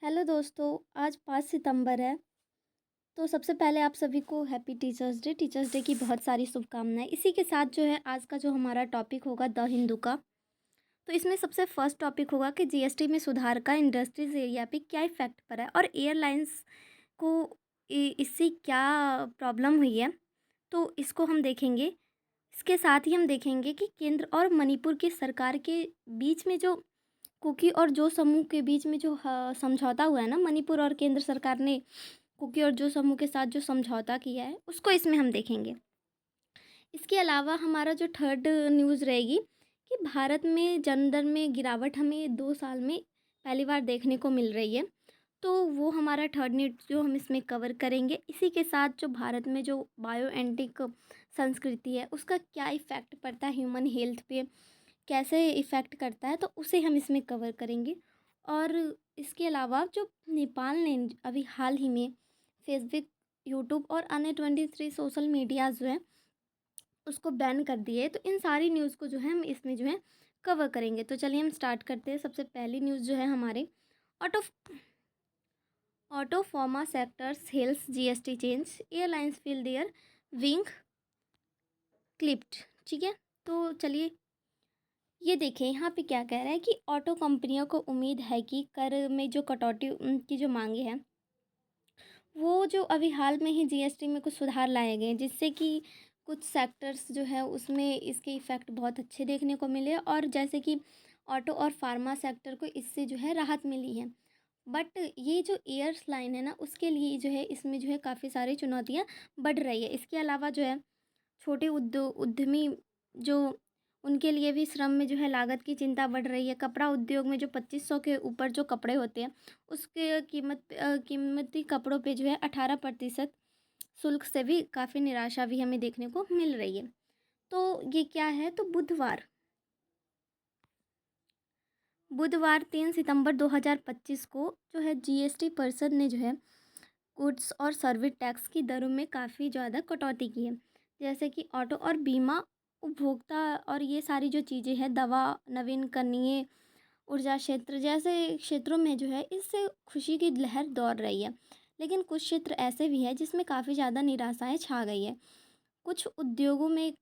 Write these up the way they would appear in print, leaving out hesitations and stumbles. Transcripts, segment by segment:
Hello दोस्तों, आज 5 सितंबर है। तो सबसे पहले आप सभी को हैप्पी टीचर्स डे की बहुत सारी शुभकामनाएं। इसी के साथ जो है आज का जो हमारा टॉपिक होगा द हिंदू का। तो इसमें सबसे फर्स्ट टॉपिक होगा कि जीएसटी में सुधार का इंडस्ट्रीज एरिया पे क्या इफ़ेक्ट पड़ा है और एयरलाइंस को इससे क्या प्रॉब्लम हुई है। तो इसको हम देखेंगे। इसके साथ ही हम देखेंगे कि केंद्र और मणिपुर की सरकार के बीच में जो कुकी और जो समूह के बीच में जो समझौता हुआ है ना, मणिपुर और केंद्र सरकार ने कुकी और जो समूह के साथ जो समझौता किया है उसको इसमें हम देखेंगे। इसके अलावा हमारा जो थर्ड न्यूज़ रहेगी कि भारत में जन्म दर में गिरावट हमें 2 साल में पहली बार देखने को मिल रही है। तो वो हमारा थर्ड न्यूज़ जो हम इसमें कवर करेंगे। इसी के साथ जो भारत में जो बायो एंटिक संस्कृति है उसका क्या इफ़ेक्ट पड़ता है ह्यूमन हेल्थ पे, कैसे इफ़ेक्ट करता है, तो उसे हम इसमें कवर करेंगे। और इसके अलावा जो नेपाल ने अभी हाल ही में फेसबुक, यूट्यूब और अन्य 23 सोशल मीडिया जो है उसको बैन कर दिए, तो इन सारी न्यूज़ को जो है हम इसमें जो है कवर करेंगे। तो चलिए हम स्टार्ट करते हैं। सबसे पहली न्यूज़ जो है हमारे auto auto pharma sectors hails GST change, airlines feel their wing clipped. ठीक है, तो चलिए ये देखें यहाँ पे क्या कह रहा है कि ऑटो कंपनियों को उम्मीद है कि कर में जो कटौती की जो मांगे हैं वो जो अभी हाल में ही जीएसटी में कुछ सुधार लाए गए हैं, जिससे कि कुछ सेक्टर्स जो है उसमें इसके इफ़ेक्ट बहुत अच्छे देखने को मिले, और जैसे कि ऑटो और फार्मा सेक्टर को इससे जो है राहत मिली है। बट ये जो एयर्स लाइन है ना उसके लिए जो है इसमें जो है काफ़ी सारी चुनौतियाँ बढ़ रही है। इसके अलावा जो है छोटे उद्यमी जो उनके लिए भी श्रम में जो है लागत की चिंता बढ़ रही है। कपड़ा उद्योग में जो 2500 के ऊपर जो कपड़े होते हैं उसके कीमती कपड़ों पे जो है 18% शुल्क से भी काफ़ी निराशा भी हमें देखने को मिल रही है। तो ये क्या है, तो बुधवार 3 सितंबर 2025 को जो है जीएसटी परिषद ने जो है गुड्स और सर्विस टैक्स की दरों में काफ़ी ज़्यादा कटौती की है। जैसे कि ऑटो और बीमा, उपभोक्ता और ये सारी जो चीज़ें हैं, दवा, नवीनकरणीय ऊर्जा क्षेत्र जैसे क्षेत्रों में जो है इससे खुशी की लहर दौड़ रही है। लेकिन कुछ क्षेत्र ऐसे भी हैं जिसमें काफ़ी ज़्यादा निराशाएं छा गई है। कुछ उद्योगों में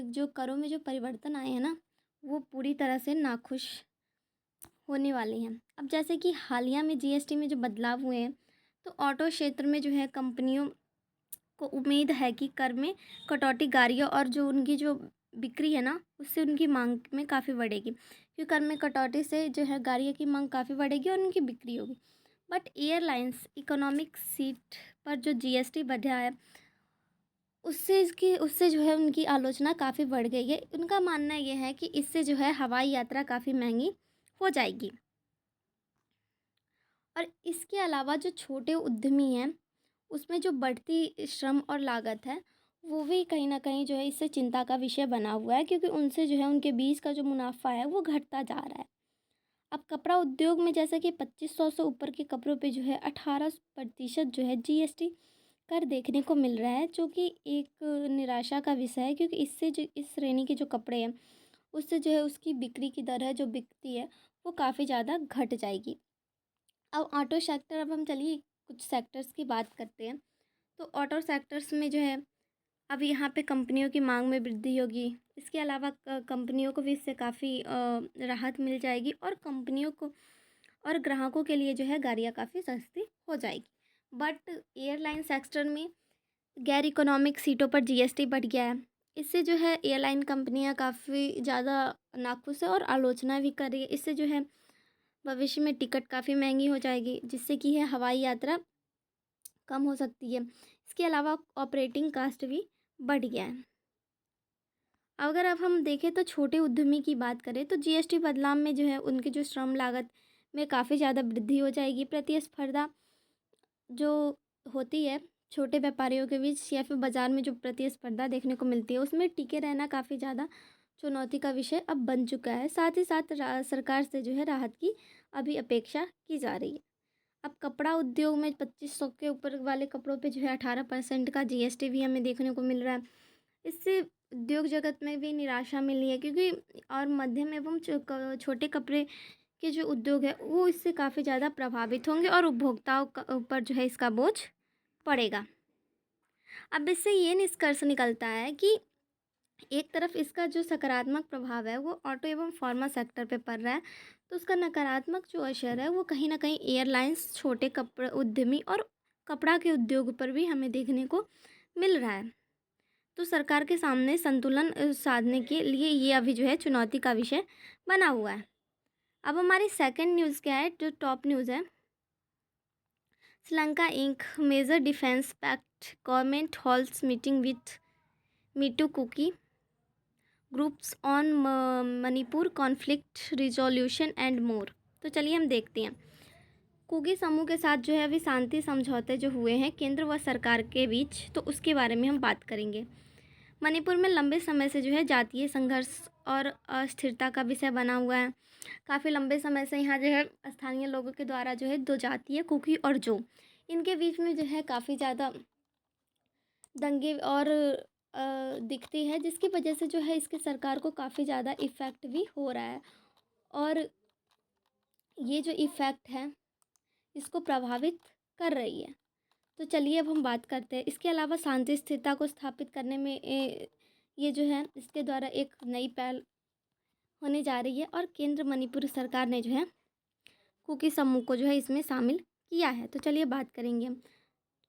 जो करों में जो परिवर्तन आए हैं ना वो पूरी तरह से नाखुश होने वाली हैं। अब जैसे कि हालिया में जीएसटी में जो बदलाव हुए हैं, तो ऑटो क्षेत्र में जो है कंपनियों को उम्मीद है कि कर में कटौती गाड़ियों और जो उनकी जो बिक्री है ना उससे उनकी मांग में काफ़ी बढ़ेगी, क्योंकि कर में कटौती से जो है गाड़ियों की मांग काफ़ी बढ़ेगी और उनकी बिक्री होगी। बट एयरलाइंस इकोनॉमिक सीट पर जो जीएसटी बढ़ा है उससे जो है उनकी आलोचना काफ़ी बढ़ गई है। उनका मानना यह है कि इससे जो है हवाई यात्रा काफ़ी महंगी हो जाएगी। और इसके अलावा जो छोटे उद्यमी हैं उसमें जो बढ़ती श्रम और लागत है वो भी कहीं ना कहीं जो है इससे चिंता का विषय बना हुआ है, क्योंकि उनसे जो है उनके बीच का जो मुनाफा है वो घटता जा रहा है। अब कपड़ा उद्योग में जैसे कि 2500 से ऊपर के कपड़ों पे जो है 18% जो है जीएसटी कर देखने को मिल रहा है, जो कि एक निराशा का विषय है, क्योंकि इससे जो इस श्रेणी के जो कपड़े हैं उससे जो है उसकी बिक्री की दर है जो बिकती है वो काफ़ी ज़्यादा घट जाएगी। अब ऑटो सेक्टर, अब हम चलिए कुछ सेक्टर्स की बात करते हैं। तो ऑटो सेक्टर्स में जो है अब यहाँ पे कंपनियों की मांग में वृद्धि होगी। इसके अलावा कंपनियों को भी इससे काफ़ी राहत मिल जाएगी, और कंपनियों को और ग्राहकों के लिए जो है गाड़ियाँ काफ़ी सस्ती हो जाएगी। बट एयरलाइन सेक्टर में गैर इकोनॉमिक सीटों पर जीएसटी बढ़ गया है। इससे जो है एयरलाइन कंपनियां काफ़ी ज़्यादा नाखुश है और आलोचना भी कर रही है। इससे जो है भविष्य में टिकट काफ़ी महंगी हो जाएगी, जिससे कि है हवाई यात्रा कम हो सकती है। इसके अलावा ऑपरेटिंग कास्ट भी बढ़ गया है। अगर अब हम देखें तो छोटे उद्यमी की बात करें तो जीएसटी बदलाव में जो है उनके जो श्रम लागत में काफ़ी ज़्यादा वृद्धि हो जाएगी। प्रतिस्पर्धा जो होती है छोटे व्यापारियों के बीच या फिर बाज़ार में जो प्रतिस्पर्धा देखने को मिलती है उसमें टिके रहना काफ़ी ज़्यादा चुनौती का विषय अब बन चुका है। साथ ही साथ सरकार से जो है राहत की अभी अपेक्षा की जा रही है। अब कपड़ा उद्योग में 2500 के ऊपर वाले कपड़ों पे जो है 18% का जीएसटी भी हमें देखने को मिल रहा है। इससे उद्योग जगत में भी निराशा मिली है, क्योंकि और मध्यम एवं छोटे कपड़े के जो उद्योग है वो इससे काफ़ी ज़्यादा प्रभावित होंगे और उपभोक्ताओं का ऊपर जो है इसका बोझ पड़ेगा। अब इससे ये निष्कर्ष निकलता है कि एक तरफ इसका जो सकारात्मक प्रभाव है वो ऑटो एवं फार्मा सेक्टर पे पड़ रहा है, तो उसका नकारात्मक जो असर है वो कहीं ना कहीं एयरलाइंस, छोटे कपड़े उद्यमी और कपड़ा के उद्योग पर भी हमें देखने को मिल रहा है। तो सरकार के सामने संतुलन साधने के लिए ये अभी जो है चुनौती का विषय बना हुआ है। अब हमारी सेकंड न्यूज़ क्या है, जो टॉप न्यूज़ है, Sri Lanka ink major defence pact government holds meeting with Meitei Kuki groups on Manipur conflict resolution and more. तो चलिए हम देखते हैं। कुकी समूह के साथ जो है अभी शांति समझौते जो हुए हैं केंद्र व सरकार के बीच, तो उसके बारे में हम बात करेंगे। मणिपुर में लंबे समय से जो है जातीय संघर्ष और अस्थिरता का विषय बना हुआ है। काफ़ी लंबे समय से यहाँ जो है स्थानीय लोगों के द्वारा जो है दो जातीय कुकी और जो इनके बीच में जो है काफ़ी ज़्यादा दंगे और दिखती है, जिसकी वजह से जो है इसके सरकार को काफ़ी ज़्यादा इफ़ेक्ट भी हो रहा है और ये जो इफ़ेक्ट है इसको प्रभावित कर रही है। तो चलिए अब हम बात करते हैं। इसके अलावा शांति स्थिरता को स्थापित करने में ये जो है इसके द्वारा एक नई पहल होने जा रही है और केंद्र मणिपुर सरकार ने जो है कुकी समूह को जो है इसमें शामिल किया है। तो चलिए बात करेंगे हम।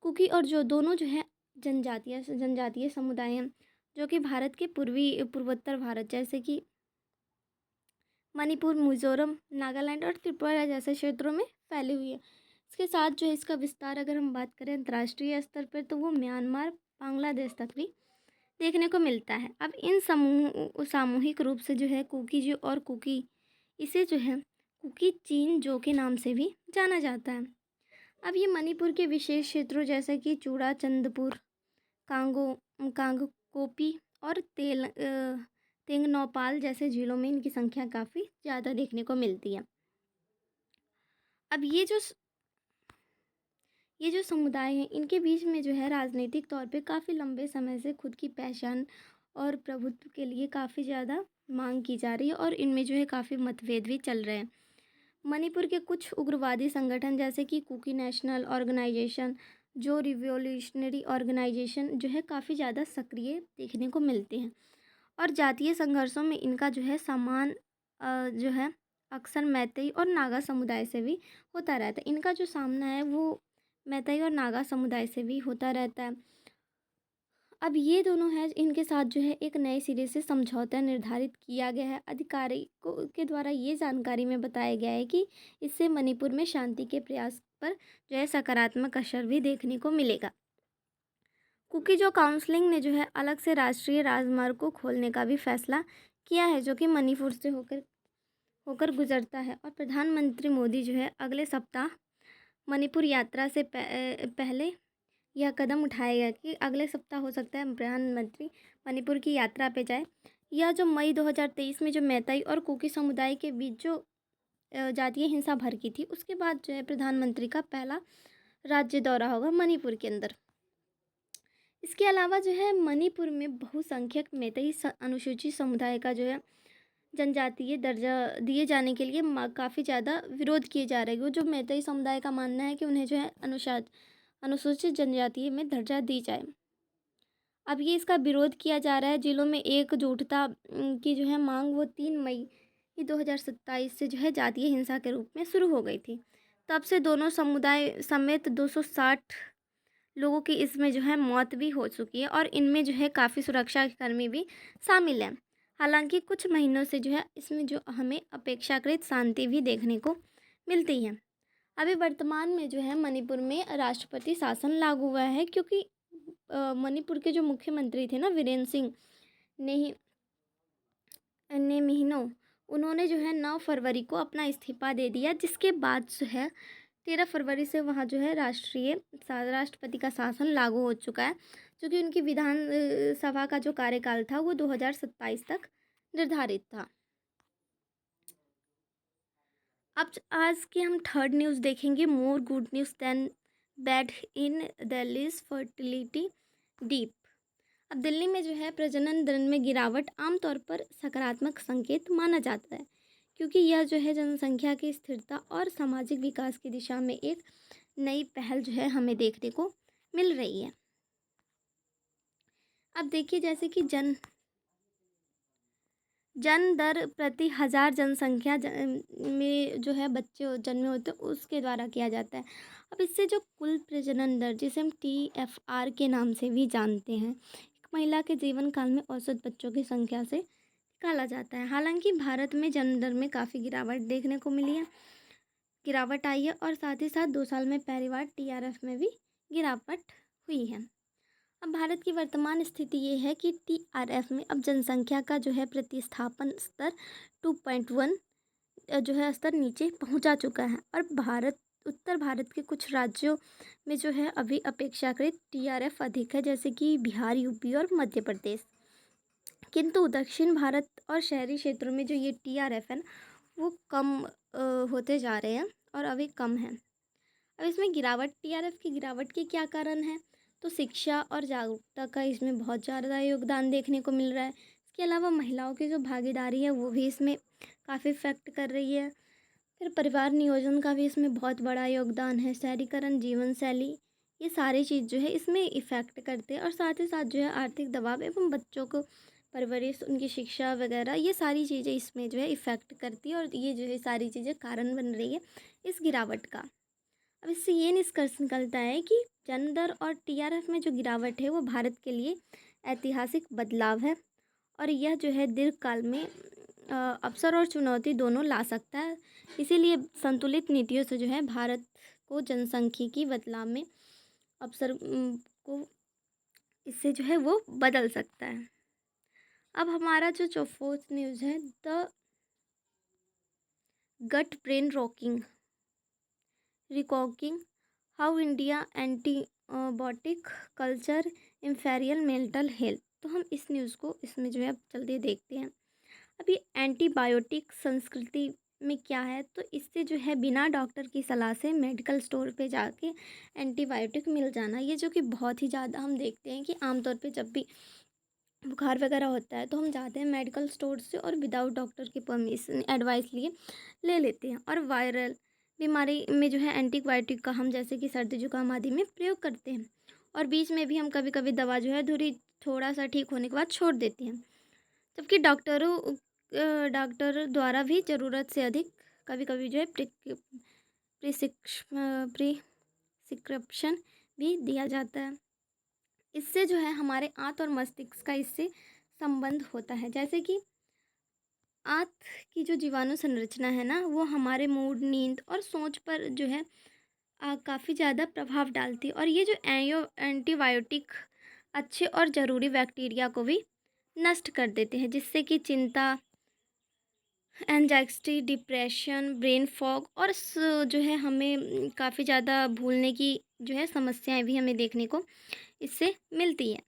कुकी और जो दोनों जो है जनजातीय समुदाय हैं जो कि भारत के पूर्वोत्तर भारत जैसे कि मणिपुर, मिजोरम, नागालैंड और त्रिपुरा जैसे क्षेत्रों में फैली हुई है। इसके साथ जो है इसका विस्तार अगर हम बात करें अंतर्राष्ट्रीय स्तर पर तो वो म्यांमार, बांग्लादेश तक भी देखने को मिलता है। अब इन सामूहिक रूप से जो है कुकी जो और कुकी इसे जो है कुकी चीन जो के नाम से भी जाना जाता है। अब ये मणिपुर के विशेष क्षेत्रों जैसे कि चूड़ाचंदपुर, कांगकोपी और तेंगनौपाल जैसे जिलों में इनकी संख्या काफ़ी ज़्यादा देखने को मिलती है। अब ये जो समुदाय हैं इनके बीच में जो है राजनीतिक तौर पे काफ़ी लंबे समय से खुद की पहचान और प्रभुत्व के लिए काफ़ी ज़्यादा मांग की जा रही है और इनमें जो है काफ़ी मतभेद भी चल रहे हैं। मणिपुर के कुछ उग्रवादी संगठन जैसे कि कुकी नेशनल ऑर्गेनाइजेशन, जो रिवॉल्यूशनरी ऑर्गेनाइजेशन जो है काफ़ी ज़्यादा सक्रिय देखने को मिलते हैं और जातीय संघर्षों में इनका जो है सामान जो है अक्सर मैतेई और नागा समुदाय से भी होता रहता है। इनका जो सामना है वो मैतेई और नागा समुदाय से भी होता रहता है। अब ये दोनों हैं इनके साथ जो है एक नए सिरे से समझौता निर्धारित किया गया है। अधिकारियों के द्वारा ये जानकारी में बताया गया है कि इससे मणिपुर में शांति के प्रयास पर जो है सकारात्मक असर भी देखने को मिलेगा। कुकी जो काउंसिलिंग ने जो है अलग से राष्ट्रीय राजमार्ग को खोलने का भी फैसला किया है जो कि मणिपुर से होकर गुजरता है और प्रधानमंत्री मोदी जो है अगले सप्ताह मणिपुर यात्रा से पहले यह कदम उठाएगा कि अगले सप्ताह हो सकता है प्रधानमंत्री मणिपुर की यात्रा पे जाए। यह जो मई 2023 में जो मैतेई और कुकी समुदाय के बीच जो जातीय हिंसा भड़की थी उसके बाद जो है प्रधानमंत्री का पहला राज्य दौरा होगा मणिपुर के अंदर। इसके अलावा जो है मणिपुर में बहुसंख्यक मैतेई अनुसूचित समुदाय का जो है जनजातीय दर्जा दिए जाने के लिए काफ़ी ज़्यादा विरोध किए जा रहे हैं। जो मैतेई समुदाय का मानना है कि उन्हें जो है अनुसूचित जनजाति में दर्जा दी जाए। अब ये इसका विरोध किया जा रहा है। जिलों में एकजुटता की जो है मांग वो 3 मई 2027 से जो है जातीय हिंसा के रूप में शुरू हो गई थी। तब से दोनों समुदाय समेत 260 लोगों की इसमें जो है मौत भी हो चुकी है और इनमें जो है काफ़ी सुरक्षा कर्मी भी शामिल हैं। हालांकि कुछ महीनों से जो है इसमें जो हमें अपेक्षाकृत शांति भी देखने को मिलती है। अभी वर्तमान में जो है मणिपुर में राष्ट्रपति शासन लागू हुआ है क्योंकि मणिपुर के जो मुख्यमंत्री थे ना वीरेंद्र सिंह नेमिहिनो, उन्होंने जो है 9 फरवरी को अपना इस्तीफा दे दिया, जिसके बाद जो है 13 फरवरी से वहाँ जो है राष्ट्रपति का शासन लागू हो चुका है, क्योंकि उनकी विधान सभा का जो कार्यकाल था वो 2027 तक निर्धारित था। अब आज की हम थर्ड न्यूज़ देखेंगे, more good news than bad in Delhi's fertility dip. अब दिल्ली में जो है प्रजनन दर में गिरावट आमतौर पर सकारात्मक संकेत माना जाता है, क्योंकि यह जो है जनसंख्या की स्थिरता और सामाजिक विकास की दिशा में एक नई पहल जो है हमें देखने को मिल रही है। अब देखिए, जैसे कि जन दर प्रति हज़ार जनसंख्या में जो है बच्चे जन्मे होते हैं उसके द्वारा किया जाता है। अब इससे जो कुल प्रजनन दर, जिसे हम TFR के नाम से भी जानते हैं, एक महिला के जीवन काल में औसत बच्चों की संख्या से निकाला जाता है। हालांकि भारत में जन्म दर में काफ़ी गिरावट आई है और साथ ही साथ 2 साल में पहली बार TRF में भी गिरावट हुई है। अब भारत की वर्तमान स्थिति ये है कि TRF में अब जनसंख्या का जो है प्रतिस्थापन स्तर 2.1 जो है स्तर नीचे पहुंचा चुका है और उत्तर भारत के कुछ राज्यों में जो है अभी अपेक्षाकृत TRF अधिक है, जैसे कि बिहार, यूपी और मध्य प्रदेश। किंतु दक्षिण भारत और शहरी क्षेत्रों में जो ये TRF है ना, वो कम होते जा रहे हैं और अभी कम है। अब इसमें TRF की गिरावट के क्या कारण हैं? तो शिक्षा और जागरूकता का इसमें बहुत ज़्यादा योगदान देखने को मिल रहा है। इसके अलावा महिलाओं की जो भागीदारी है वो भी इसमें काफ़ी इफ़ेक्ट कर रही है। फिर परिवार नियोजन का भी इसमें बहुत बड़ा योगदान है। शहरीकरण, जीवन शैली, ये सारी चीज़ जो है इसमें इफ़ेक्ट करते हैं और साथ ही साथ जो है आर्थिक दबाव एवं बच्चों को परवरिश, उनकी शिक्षा वगैरह, ये सारी चीज़ें इसमें जो है इफ़ेक्ट करती है और ये जो है सारी चीज़ें कारण बन रही है इस गिरावट का। अब इससे ये निष्कर्ष निकलता है कि जन्म दर और TRF में जो गिरावट है वो भारत के लिए ऐतिहासिक बदलाव है और यह जो है दीर्घकाल में अवसर और चुनौती दोनों ला सकता है। इसीलिए संतुलित नीतियों से जो है भारत को जनसांख्यिकी बदलाव में अवसर को इससे जो है वो बदल सकता है। अब हमारा जो फोर्थ न्यूज़ है, the gut brain rocking reckoning how India antibiotic culture imperial mental health. तो हम इस न्यूज़ को इसमें जो है अब जल्दी देखते हैं। अब ये एंटीबायोटिक संस्कृति में क्या है, तो इससे जो है बिना डॉक्टर की सलाह से मेडिकल स्टोर पे जाके एंटीबायोटिक मिल जाना, ये जो कि बहुत ही ज़्यादा हम देखते हैं कि आमतौर पे जब भी बुखार वगैरह होता है तो हम जाते हैं मेडिकल स्टोर से और विदाउट डॉक्टर की परमिशन एडवाइस लिए ले लेते हैं। और वायरल बीमारी में जो है एंटीबायोटिक का हम जैसे कि सर्दी जुकाम आदि में प्रयोग करते हैं और बीच में भी हम कभी कभी दवा जो है धुरी थोड़ा सा ठीक होने के बाद छोड़ देते हैं, जबकि डॉक्टर द्वारा भी ज़रूरत से अधिक कभी कभी जो है प्रिस्क्रिप्शन भी दिया जाता है। इससे जो है हमारे आंत और मस्तिष्क का इससे संबंध होता है। जैसे कि आंत की जो जीवाणु संरचना है ना, वो हमारे मूड, नींद और सोच पर जो है काफ़ी ज़्यादा प्रभाव डालती है और ये जो एंटीबायोटिक अच्छे और ज़रूरी बैक्टीरिया को भी नष्ट कर देते हैं, जिससे कि चिंता, एंजाइटी, डिप्रेशन, ब्रेन फॉग और जो है हमें काफ़ी ज़्यादा भूलने की जो है समस्याएं भी हमें देखने को इससे मिलती है।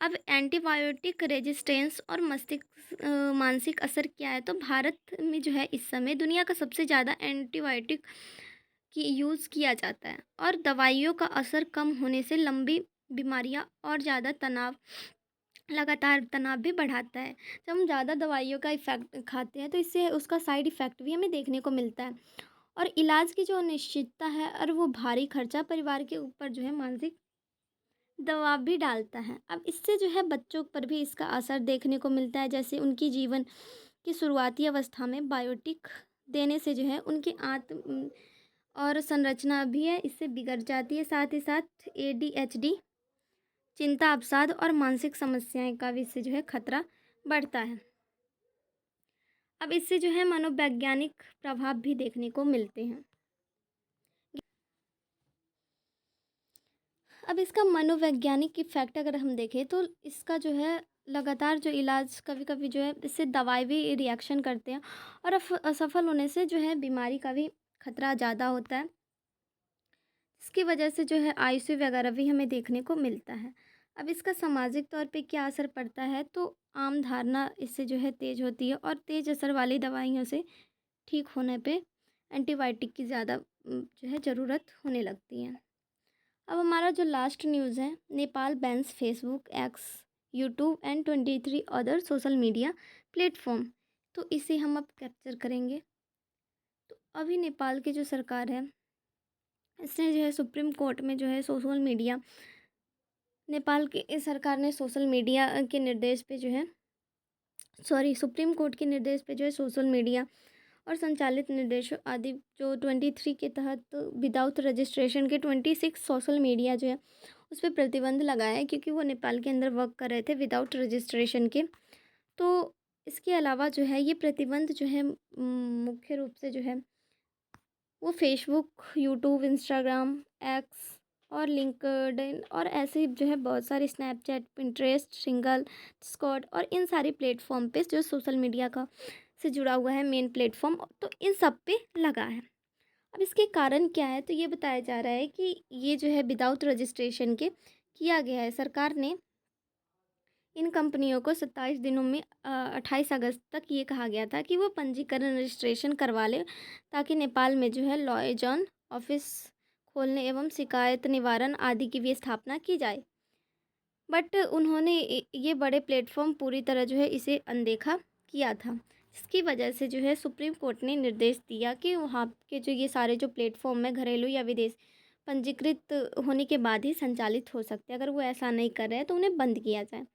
अब एंटीबायोटिक रेजिस्टेंस और मानसिक असर क्या है, तो भारत में जो है इस समय दुनिया का सबसे ज़्यादा एंटीबायोटिक की यूज़ किया जाता है और दवाइयों का असर कम होने से लंबी बीमारियां और ज़्यादा लगातार तनाव भी बढ़ाता है। जब हम ज़्यादा दवाइयों का इफ़ेक्ट खाते हैं तो इससे उसका साइड इफ़ेक्ट भी हमें देखने को मिलता है और इलाज की जो अनिश्चितता है और वो भारी खर्चा परिवार के ऊपर जो है मानसिक दबाव भी डालता है। अब इससे जो है बच्चों पर भी इसका असर देखने को मिलता है, जैसे उनकी जीवन की शुरुआती अवस्था में बायोटिक देने से जो है उनकी और संरचना भी है इससे बिगड़ जाती है। साथ ही साथ ADHD, चिंता, अवसाद और मानसिक समस्याएं का भी इससे जो है खतरा बढ़ता है। अब इससे जो है मनोवैज्ञानिक प्रभाव भी देखने को मिलते हैं। अब इसका मनोवैज्ञानिक इफेक्ट अगर हम देखें तो इसका जो है लगातार जो इलाज कभी कभी जो है इससे दवाई भी रिएक्शन करते हैं और असफल होने से जो है बीमारी का भी खतरा ज़्यादा होता है। इसकी वजह से जो है ICU वगैरह भी हमें देखने को मिलता है। अब इसका सामाजिक तौर पे क्या असर पड़ता है, तो आम धारणा इससे जो है तेज़ होती है और तेज़ असर वाली दवाइयों से ठीक होने पे एंटीबायोटिक की ज़्यादा जो है ज़रूरत होने लगती है। अब हमारा जो लास्ट न्यूज़ है, Nepal bans Facebook, x, YouTube and 23 other social media platform तो इसे हम अब कैप्चर करेंगे। तो अभी नेपाल की जो सरकार है, इसने जो है सुप्रीम कोर्ट में जो है सोशल मीडिया, नेपाल की इस सरकार ने सोशल मीडिया के निर्देश पे जो है सुप्रीम कोर्ट के निर्देश पे जो है सोशल मीडिया और संचालित निर्देशों आदि जो 23 के तहत विदाउट रजिस्ट्रेशन के 26 सोशल मीडिया जो है उस पर प्रतिबंध लगाया है, क्योंकि वो नेपाल के अंदर वर्क कर रहे थे विदाउट रजिस्ट्रेशन के। तो इसके अलावा जो है ये प्रतिबंध जो है मुख्य रूप से जो है वो फेसबुक, यूट्यूब, इंस्टाग्राम, एक्स और लिंक्डइन और ऐसे जो है बहुत सारे स्नैपचैट, पिंटरेस्ट, सिंगल, डिस्कॉर्ड और इन सारे प्लेटफॉर्म पे जो सोशल मीडिया का से जुड़ा हुआ है मेन प्लेटफॉर्म, तो इन सब पे लगा है। अब इसके कारण क्या है, तो ये बताया जा रहा है कि ये जो है विदाउट रजिस्ट्रेशन के किया गया है। सरकार ने इन कंपनियों को 27 दिनों में 28 अगस्त तक ये कहा गया था कि वो पंजीकरण रजिस्ट्रेशन करवा ले, ताकि नेपाल में जो है लॉयजॉन ऑफिस खोलने एवं शिकायत निवारण आदि की भी स्थापना की जाए। बट उन्होंने ये बड़े प्लेटफॉर्म पूरी तरह जो है इसे अनदेखा किया था, जिसकी वजह से जो है सुप्रीम कोर्ट ने निर्देश दिया कि वहाँ के जो ये सारे जो प्लेटफॉर्म है घरेलू या विदेश पंजीकृत होने के बाद ही संचालित हो सकते हैं। अगर वो ऐसा नहीं कर रहे हैं तो उन्हें बंद किया जाए।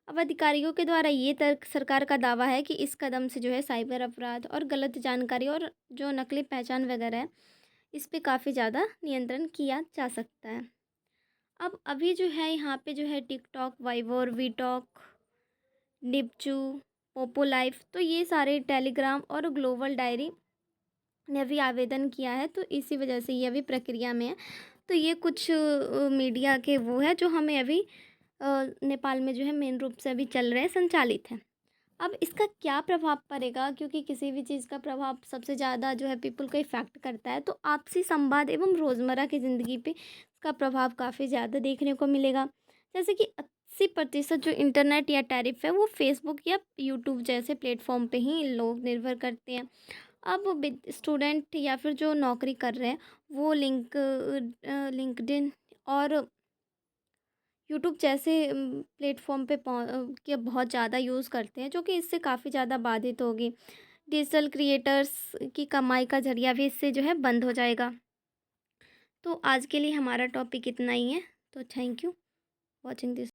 अब अधिकारियों के द्वारा ये तर्क सरकार का दावा है कि इस कदम से जो है साइबर अपराध और गलत जानकारी और जो नकली पहचान वगैरह है इस पे काफ़ी ज़्यादा नियंत्रण किया जा सकता है। अब अभी जो है यहाँ पे जो है टिकटॉक, वाइवर, वीटॉक, डिपचू, पोपो लाइफ, तो ये सारे टेलीग्राम और ग्लोबल डायरी ने अभी आवेदन किया है, तो इसी वजह से ये अभी प्रक्रिया में है। तो ये कुछ मीडिया के वो है जो हमें अभी नेपाल में जो है मेन रूप से अभी चल रहे हैं, संचालित है। अब इसका क्या प्रभाव पड़ेगा, क्योंकि किसी भी चीज़ का प्रभाव सबसे ज़्यादा जो है पीपल को इफ़ेक्ट करता है, तो आपसी संवाद एवं रोज़मर्रा की ज़िंदगी पे इसका प्रभाव काफ़ी ज़्यादा देखने को मिलेगा। जैसे कि 80% जो इंटरनेट या टैरिफ है वो फेसबुक या यूट्यूब जैसे प्लेटफॉर्म पे ही लोग निर्भर करते हैं। अब स्टूडेंट या फिर जो नौकरी कर रहे हैं वो लिंक्डइन और यूट्यूब जैसे प्लेटफॉर्म पे के बहुत ज़्यादा यूज़ करते हैं, जो कि इससे काफ़ी ज़्यादा बाधित होगी। डिजिटल क्रिएटर्स की कमाई का ज़रिया भी इससे जो है बंद हो जाएगा। तो आज के लिए हमारा टॉपिक इतना ही है। तो थैंक यू वॉचिंग दिस।